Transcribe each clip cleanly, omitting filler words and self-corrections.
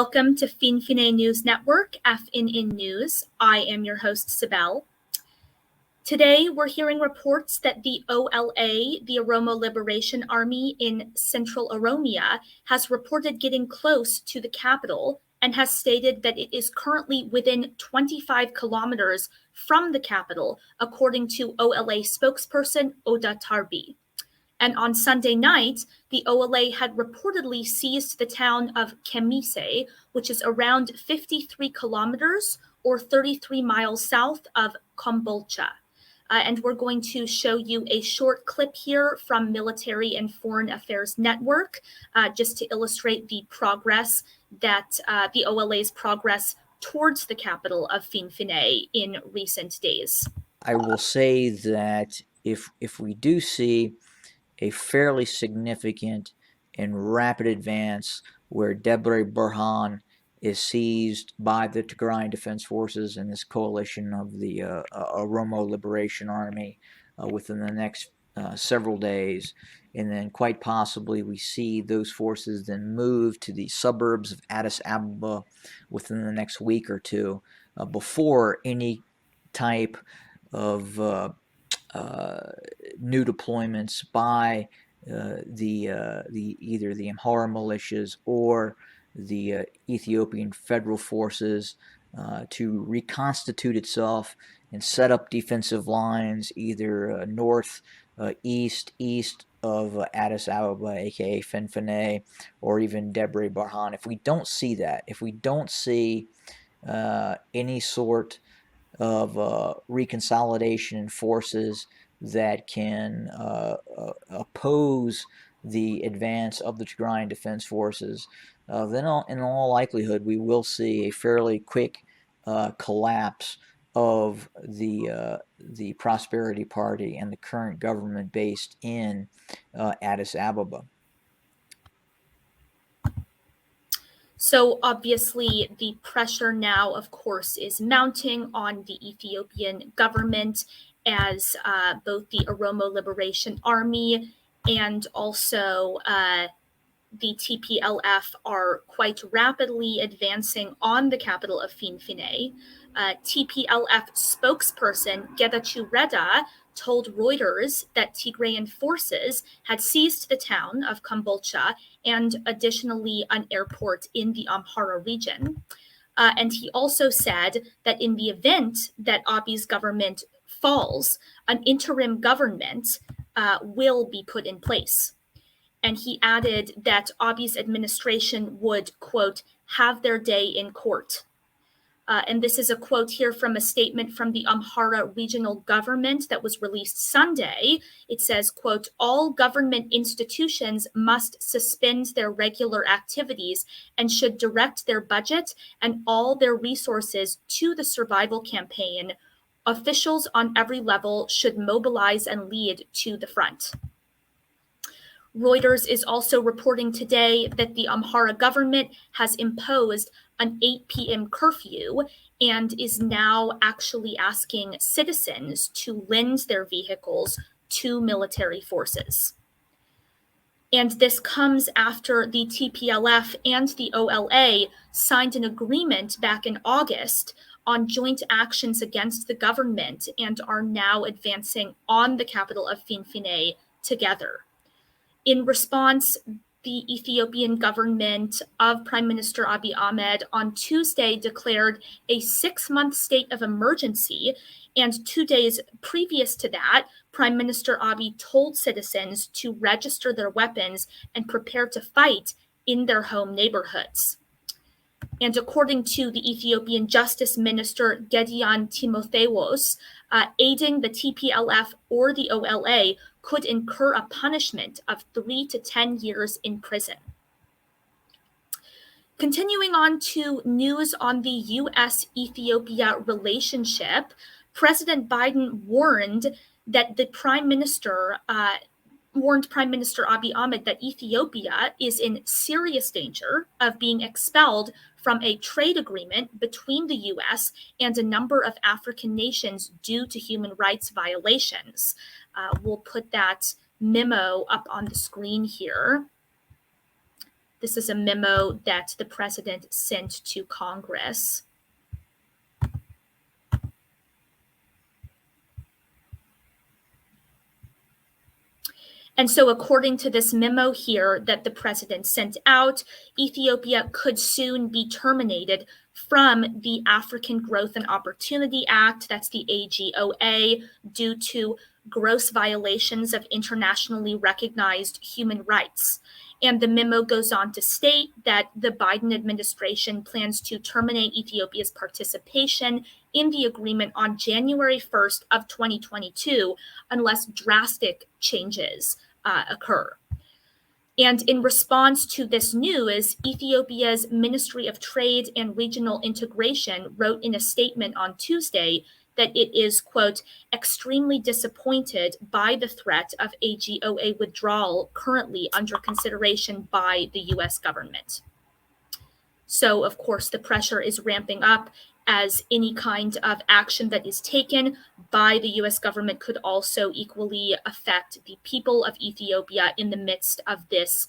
Welcome to Finfinne News Network, FNN News. I am your host, Cybele. Today, we're hearing reports that the OLA, the Oromo Liberation Army in central Oromia, has reported getting close to the capital and has stated that it is currently within 25 kilometers from the capital, according to OLA spokesperson Oda Tarbi. And on Sunday night, the OLA had reportedly seized the town of Kemise, which is around 53 kilometers or 33 miles south of Kombolcha. And we're going to show you a short clip here from Military and Foreign Affairs Network, just to illustrate the progress that the OLA's progress towards the capital of Finfinne in recent days. I will say that if we do see a fairly significant and rapid advance where Debre Burhan is seized by the Tigrayan Defense Forces and this coalition of the Oromo Liberation Army within the next several days, and then quite possibly we see those forces then move to the suburbs of Addis Ababa within the next week or two, before any type of new deployments by either the Amhara militias or the Ethiopian federal forces to reconstitute itself and set up defensive lines either north, east of Addis Ababa, aka Finfinne, or even Debre Barhan. If we don't see that, if we don't see any sort of reconsolidation in forces that can oppose the advance of the Tigrayan Defense Forces, then in all likelihood we will see a fairly quick collapse of the Prosperity Party and the current government based in Addis Ababa. So obviously the pressure now, of course, is mounting on the Ethiopian government as both the Oromo Liberation Army and also the TPLF are quite rapidly advancing on the capital of Finfinne. TPLF spokesperson Getachew Reda told Reuters that Tigrayan forces had seized the town of Kombolcha and additionally an airport in the Amhara region. And he also said that in the event that Abiy's government falls, an interim government will be put in place. And he added that Abiy's administration would, quote, have their day in court. And this is a quote here from a statement from the Amhara regional government that was released Sunday. It says, quote, all government institutions must suspend their regular activities and should direct their budget and all their resources to the survival campaign. Officials on every level should mobilize and lead to the front. Reuters is also reporting today that the Amhara government has imposed an 8 p.m. curfew and is now actually asking citizens to lend their vehicles to military forces. And this comes after the TPLF and the OLA signed an agreement back in August on joint actions against the government and are now advancing on the capital of Finfinne together. In response, the Ethiopian government of Prime Minister Abiy Ahmed on Tuesday declared a 6-month state of emergency, and 2 days previous to that, Prime Minister Abiy told citizens to register their weapons and prepare to fight in their home neighborhoods. And according to the Ethiopian Justice Minister Gideon Timotheos, aiding the TPLF or the OLA could incur a punishment of 3 to 10 years in prison. Continuing on to news on the U.S.-Ethiopia relationship, President Biden warned Prime Minister Abiy Ahmed that Ethiopia is in serious danger of being expelled from a trade agreement between the U.S. and a number of African nations due to human rights violations. We'll put that memo up on the screen here. This is a memo that the president sent to Congress. And so according to this memo here that the president sent out, Ethiopia could soon be terminated from the African Growth and Opportunity Act, that's the AGOA, due to gross violations of internationally recognized human rights. And the memo goes on to state that the Biden administration plans to terminate Ethiopia's participation in the agreement on January 1st of 2022 unless drastic changes occur. And in response to this news, Ethiopia's Ministry of Trade and Regional Integration wrote in a statement on Tuesday that it is, quote, extremely disappointed by the threat of AGOA withdrawal currently under consideration by the US government. So, of course, the pressure is ramping up as any kind of action that is taken by the US government could also equally affect the people of Ethiopia in the midst of this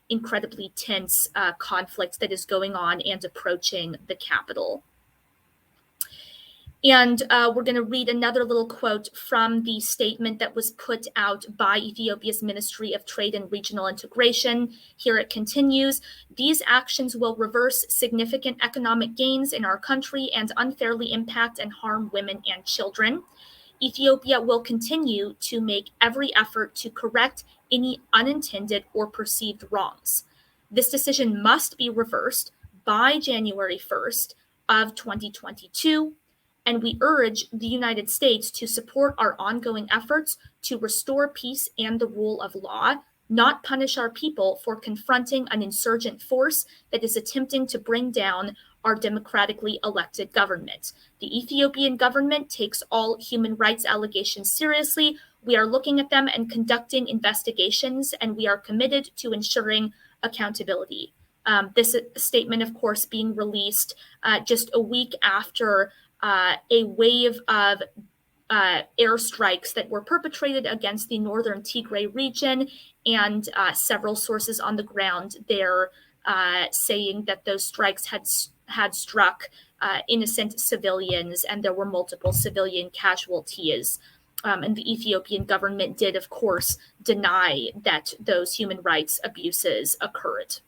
incredibly tense conflict that is going on and approaching the capital. And we're going to read another little quote from the statement that was put out by Ethiopia's Ministry of Trade and Regional Integration. Here it continues. These actions will reverse significant economic gains in our country and unfairly impact and harm women and children. Ethiopia will continue to make every effort to correct any unintended or perceived wrongs. This decision must be reversed by January 1st of 2022. And we urge the United States to support our ongoing efforts to restore peace and the rule of law, not punish our people for confronting an insurgent force that is attempting to bring down our democratically elected government. The Ethiopian government takes all human rights allegations seriously. We are looking at them and conducting investigations, and we are committed to ensuring accountability. This statement, of course, being released just a week after a wave of airstrikes that were perpetrated against the northern Tigray region, and several sources on the ground there saying that those strikes had struck innocent civilians, and there were multiple civilian casualties. And the Ethiopian government did, of course, deny that those human rights abuses occurred.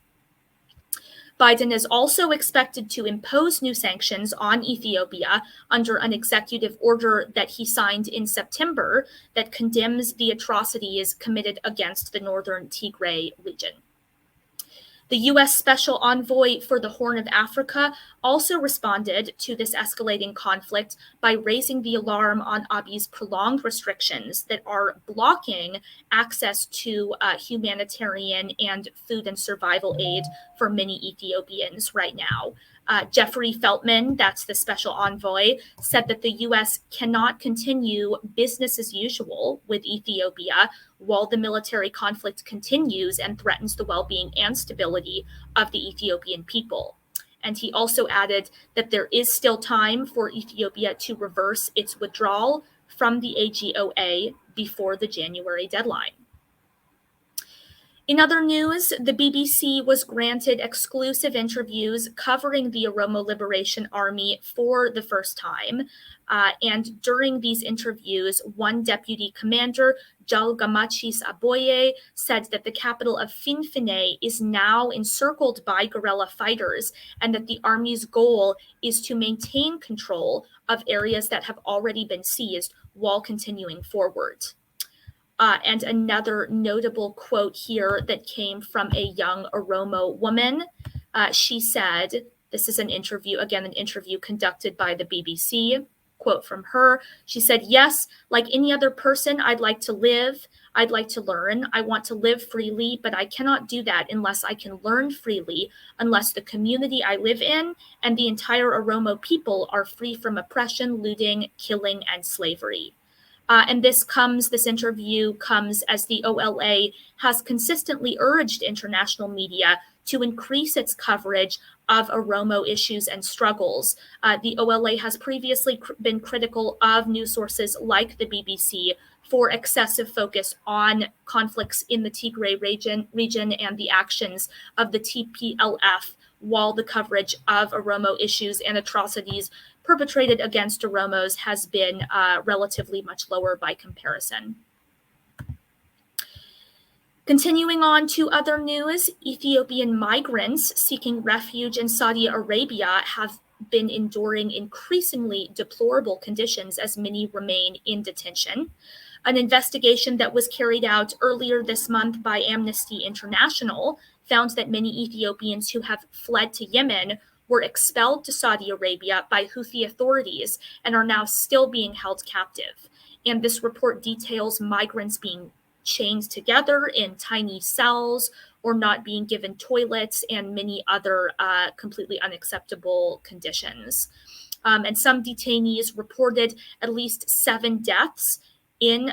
Biden is also expected to impose new sanctions on Ethiopia under an executive order that he signed in September that condemns the atrocities committed against the northern Tigray region. The U.S. Special Envoy for the Horn of Africa also responded to this escalating conflict by raising the alarm on Abiy's prolonged restrictions that are blocking access to humanitarian and food and survival aid for many Ethiopians right now. Jeffrey Feltman, that's the special envoy, said that the U.S. cannot continue business as usual with Ethiopia while the military conflict continues and threatens the well-being and stability of the Ethiopian people. And he also added that there is still time for Ethiopia to reverse its withdrawal from the AGOA before the January deadline. In other news, the BBC was granted exclusive interviews covering the Oromo Liberation Army for the first time. And during these interviews, one deputy commander, Jalgamachis Aboye, said that the capital of Finfinne is now encircled by guerrilla fighters, and that the army's goal is to maintain control of areas that have already been seized while continuing forward. And another notable quote here that came from a young Oromo woman. She said, this is an interview conducted by the BBC. Quote from her, she said, "Yes, like any other person, I'd like to live. I'd like to learn. I want to live freely, but I cannot do that unless I can learn freely, unless the community I live in and the entire Oromo people are free from oppression, looting, killing, and slavery." And this interview comes as the OLA has consistently urged international media to increase its coverage of Oromo issues and struggles. The OLA has previously been critical of news sources like the BBC for excessive focus on conflicts in the Tigray region and the actions of the TPLF, while the coverage of Oromo issues and atrocities perpetrated against Oromos has been relatively much lower by comparison. Continuing on to other news, Ethiopian migrants seeking refuge in Saudi Arabia have been enduring increasingly deplorable conditions as many remain in detention. An investigation that was carried out earlier this month by Amnesty International found that many Ethiopians who have fled to Yemen were expelled to Saudi Arabia by Houthi authorities and are now still being held captive. And this report details migrants being chained together in tiny cells or not being given toilets and many other completely unacceptable conditions. And some detainees reported at least 7 deaths in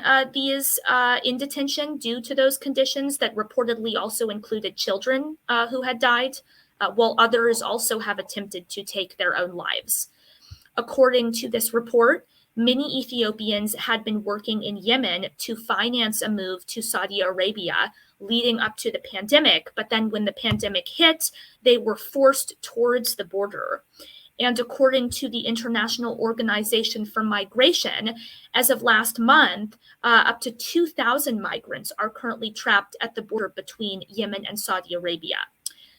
detention due to those conditions that reportedly also included children who had died, while others also have attempted to take their own lives. According to this report, many Ethiopians had been working in Yemen to finance a move to Saudi Arabia leading up to the pandemic, but then when the pandemic hit, they were forced towards the border. And according to the International Organization for Migration, as of last month, up to 2,000 migrants are currently trapped at the border between Yemen and Saudi Arabia.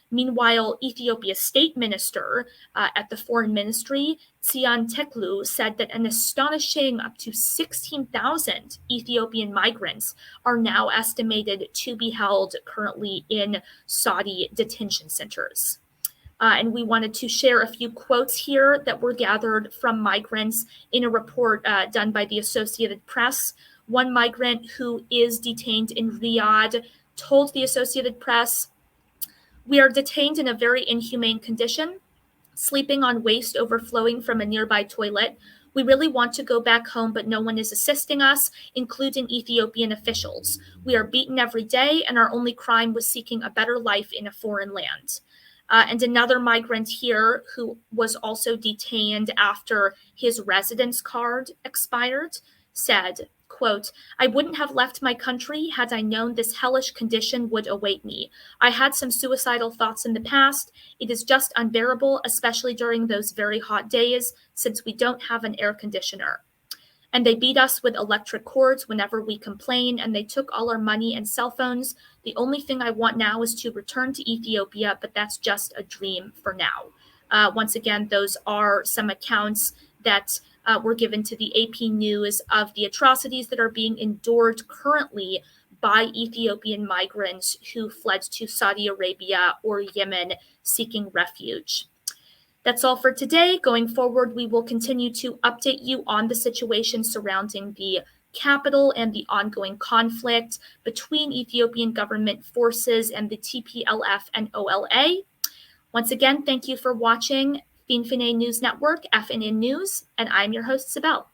Meanwhile, Ethiopia's state minister at the foreign ministry, Tsian Teklu, said that an astonishing up to 16,000 Ethiopian migrants are now estimated to be held currently in Saudi detention centers. And we wanted to share a few quotes here that were gathered from migrants in a report done by the Associated Press. One migrant who is detained in Riyadh told the Associated Press, "We are detained in a very inhumane condition, sleeping on waste overflowing from a nearby toilet. We really want to go back home, but no one is assisting us, including Ethiopian officials. We are beaten every day, and our only crime was seeking a better life in a foreign land." And another migrant here who was also detained after his residence card expired said, quote, "I wouldn't have left my country had I known this hellish condition would await me. I had some suicidal thoughts in the past. It is just unbearable, especially during those very hot days, since we don't have an air conditioner. And they beat us with electric cords whenever we complain, and they took all our money and cell phones. The only thing I want now is to return to Ethiopia, but that's just a dream for now." Once again, those are some accounts that were given to the AP News of the atrocities that are being endured currently by Ethiopian migrants who fled to Saudi Arabia or Yemen seeking refuge. That's all for today. Going forward, we will continue to update you on the situation surrounding the capital and the ongoing conflict between Ethiopian government forces and the TPLF and OLA. Once again, thank you for watching Finfinne News Network, FNN News, and I'm your host, Cybele.